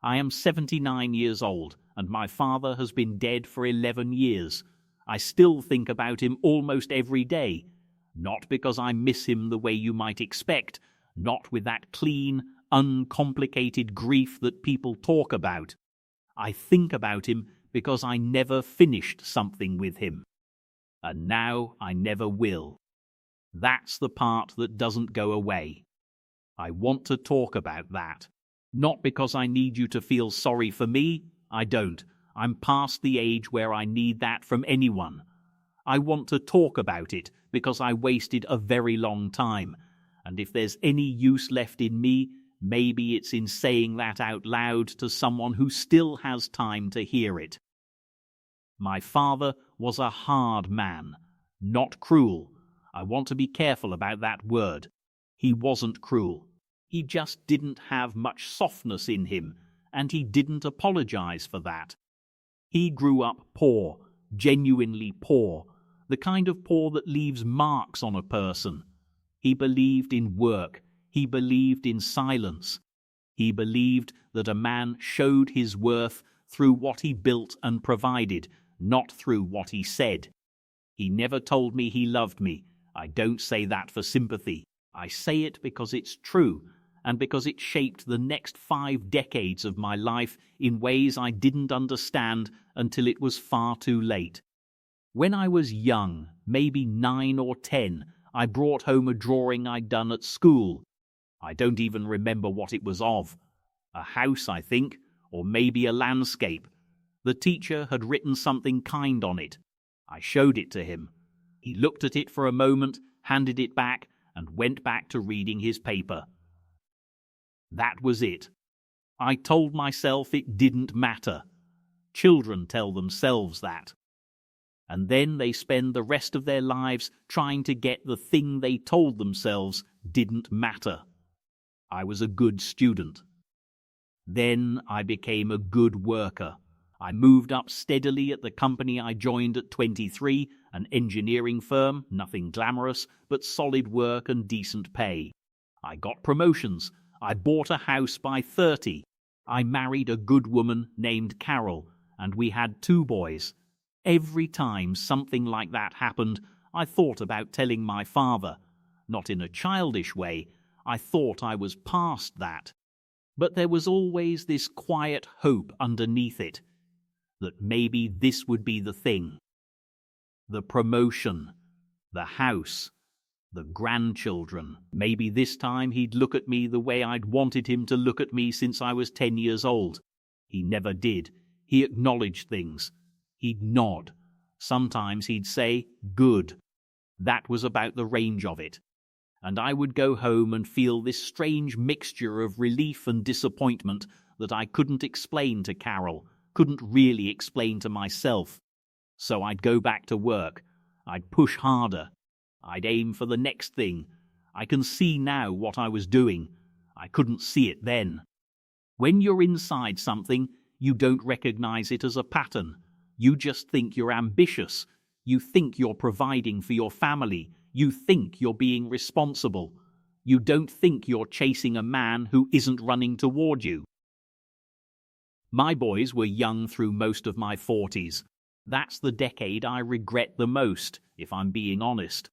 I am 79 years old, and my father has been dead for 11 years. I still think about him almost every day, not because I miss him the way you might expect, not with that clean, uncomplicated grief that people talk about. I think about him because I never finished something with him. And now I never will. That's the part that doesn't go away. I want to talk about that. Not because I need you to feel sorry for me. I don't. I'm past the age where I need that from anyone. I want to talk about it because I wasted a very long time. And if there's any use left in me, maybe it's in saying that out loud to someone who still has time to hear it. My father was a hard man, not cruel. I want to be careful about that word. He wasn't cruel. He just didn't have much softness in him, and he didn't apologize for that. He grew up poor, genuinely poor, the kind of poor that leaves marks on a person. He believed in work. He believed in silence. He believed that a man showed his worth through what he built and provided, not through what he said. He never told me he loved me. I don't say that for sympathy. I say it because it's true, and because it shaped the next 5 decades of my life in ways I didn't understand until it was far too late. When I was young, maybe 9 or 10, I brought home a drawing I'd done at school. I don't even remember what it was of. A house, I think, or maybe a landscape. The teacher had written something kind on it. I showed it to him. He looked at it for a moment, handed it back, and went back to reading his paper. That was it. I told myself it didn't matter. Children tell themselves that. And then they spend the rest of their lives trying to get the thing they told themselves didn't matter. I was a good student. Then I became a good worker. I moved up steadily at the company I joined at 23, an engineering firm, nothing glamorous, but solid work and decent pay. I got promotions. I bought a house by 30. I married a good woman named Carol, and we had 2 boys. Every time something like that happened, I thought about telling my father. Not in a childish way. I thought I was past that. But there was always this quiet hope underneath it, that maybe this would be the thing. The promotion, the house, the grandchildren. Maybe this time he'd look at me the way I'd wanted him to look at me since I was 10 years old. He never did. He acknowledged things. He'd nod. Sometimes he'd say, "Good." That was about the range of it. And I would go home and feel this strange mixture of relief and disappointment that I couldn't explain to Carol, couldn't really explain to myself. So I'd go back to work. I'd push harder. I'd aim for the next thing. I can see now what I was doing. I couldn't see it then. When you're inside something, you don't recognize it as a pattern. You just think you're ambitious. You think you're providing for your family. You think you're being responsible. You don't think you're chasing a man who isn't running toward you. My boys were young through most of my 40s. That's the decade I regret the most, if I'm being honest.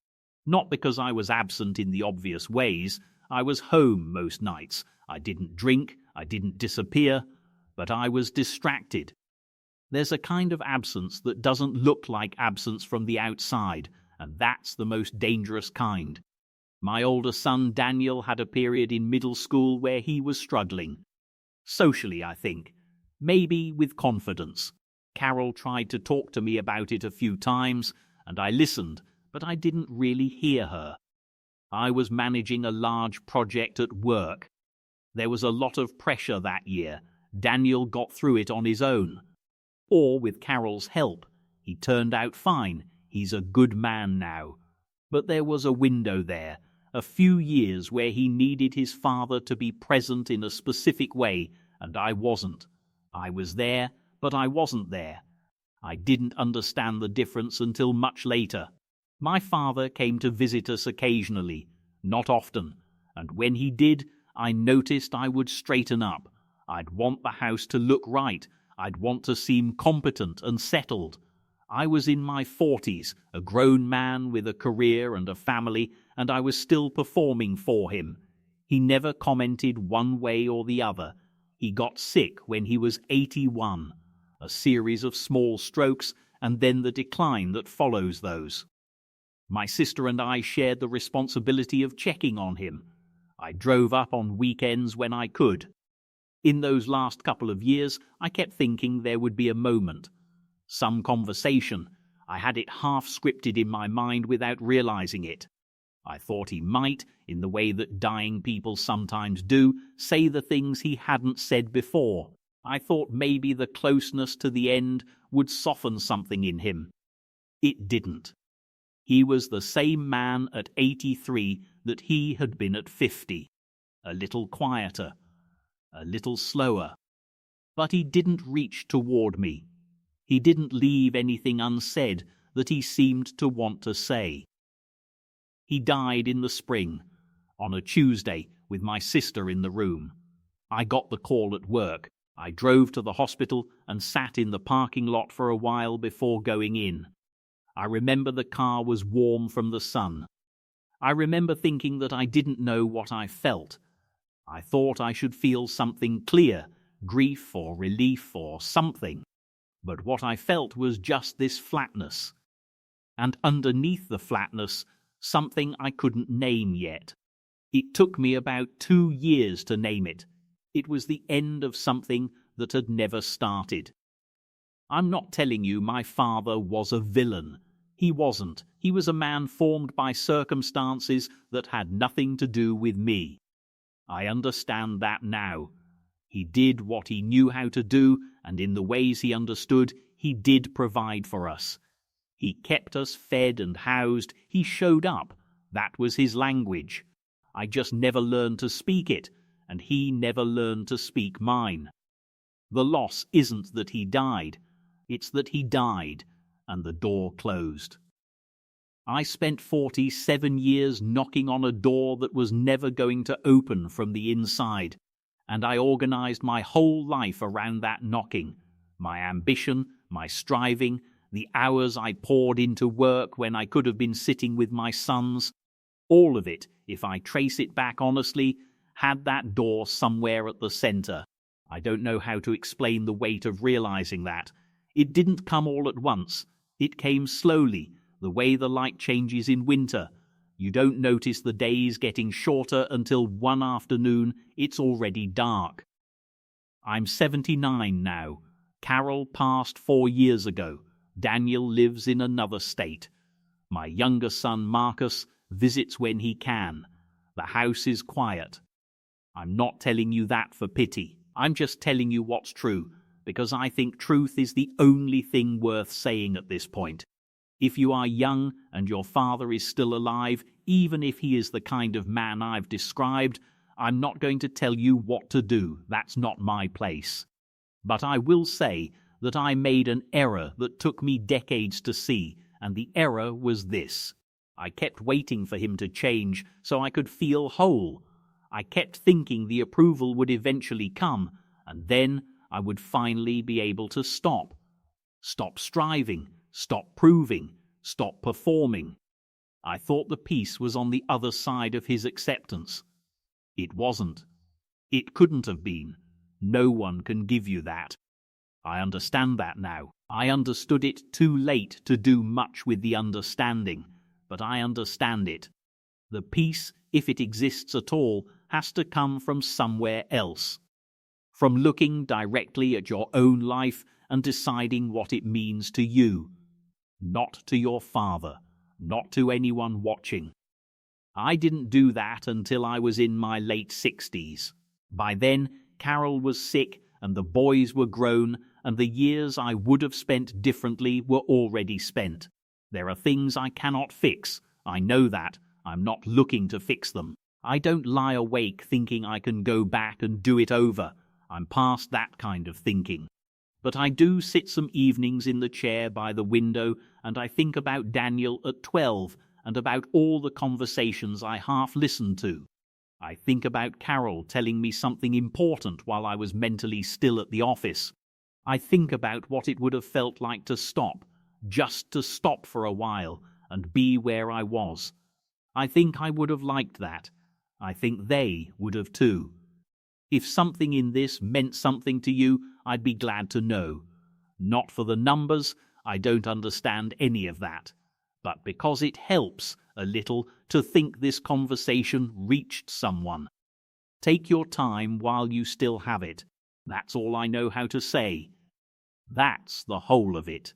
Not because I was absent in the obvious ways. I was home most nights. I didn't drink. I didn't disappear. But I was distracted. There's a kind of absence that doesn't look like absence from the outside, and that's the most dangerous kind. My older son Daniel had a period in middle school where he was struggling. Socially, I think. Maybe with confidence. Carol tried to talk to me about it a few times, and I listened, but I didn't really hear her. I was managing a large project at work. There was a lot of pressure that year. Daniel got through it on his own. Or with Carol's help. He turned out fine. He's a good man now. But there was a window there, a few years where he needed his father to be present in a specific way, and I wasn't. I was there, but I wasn't there. I didn't understand the difference until much later. My father came to visit us occasionally, not often, and when he did, I noticed I would straighten up. I'd want the house to look right. I'd want to seem competent and settled. I was in my 40s, a grown man with a career and a family, and I was still performing for him. He never commented one way or the other. He got sick when he was 81, a series of small strokes, and then the decline that follows those. My sister and I shared the responsibility of checking on him. I drove up on weekends when I could. In those last couple of years, I kept thinking there would be a moment. Some conversation. I had it half scripted in my mind without realizing it. I thought he might, in the way that dying people sometimes do, say the things he hadn't said before. I thought maybe the closeness to the end would soften something in him. It didn't. He was the same man at 83 that he had been at 50. A little quieter, a little slower. But he didn't reach toward me. He didn't leave anything unsaid that he seemed to want to say. He died in the spring, on a Tuesday, with my sister in the room. I got the call at work. I drove to the hospital and sat in the parking lot for a while before going in. I remember the car was warm from the sun. I remember thinking that I didn't know what I felt. I thought I should feel something clear, grief or relief or something. But what I felt was just this flatness. And underneath the flatness, something I couldn't name yet. It took me about 2 years to name it. It was the end of something that had never started. I'm not telling you my father was a villain. He wasn't. He was a man formed by circumstances that had nothing to do with me. I understand that now. He did what he knew how to do, and in the ways he understood, he did provide for us. He kept us fed and housed. He showed up. That was his language. I just never learned to speak it, and he never learned to speak mine. The loss isn't that he died. It's that he died, and the door closed. I spent 47 years knocking on a door that was never going to open from the inside, and I organized my whole life around that knocking. My ambition, my striving, the hours I poured into work when I could have been sitting with my sons, all of it, if I trace it back honestly, had that door somewhere at the center. I don't know how to explain the weight of realizing that. It didn't come all at once. It came slowly, the way the light changes in winter. You don't notice the days getting shorter until one afternoon it's already dark. I'm 79 now. Carol passed 4 years ago. Daniel lives in another state. My younger son, Marcus, visits when he can. The house is quiet. I'm not telling you that for pity. I'm just telling you what's true, because I think truth is the only thing worth saying at this point. If you are young and your father is still alive, even if he is the kind of man I've described, I'm not going to tell you what to do. That's not my place. But I will say that I made an error that took me decades to see, and the error was this. I kept waiting for him to change so I could feel whole. I kept thinking the approval would eventually come, and then I would finally be able to stop. Stop striving, stop proving, stop performing. I thought the peace was on the other side of his acceptance. It wasn't. It couldn't have been. No one can give you that. I understand that now. I understood it too late to do much with the understanding, but I understand it. The peace, if it exists at all, has to come from somewhere else. From looking directly at your own life and deciding what it means to you. Not to your father, not to anyone watching. I didn't do that until I was in my late 60s. By then, Carol was sick and the boys were grown, and the years I would have spent differently were already spent. There are things I cannot fix. I know that. I'm not looking to fix them. I don't lie awake thinking I can go back and do it over. I'm past that kind of thinking. But I do sit some evenings in the chair by the window and I think about Daniel at 12 and about all the conversations I half listened to. I think about Carol telling me something important while I was mentally still at the office. I think about what it would have felt like to stop, just to stop for a while and be where I was. I think I would have liked that. I think they would have too. If something in this meant something to you, I'd be glad to know. Not for the numbers, I don't understand any of that, but because it helps a little to think this conversation reached someone. Take your time while you still have it. That's all I know how to say. That's the whole of it.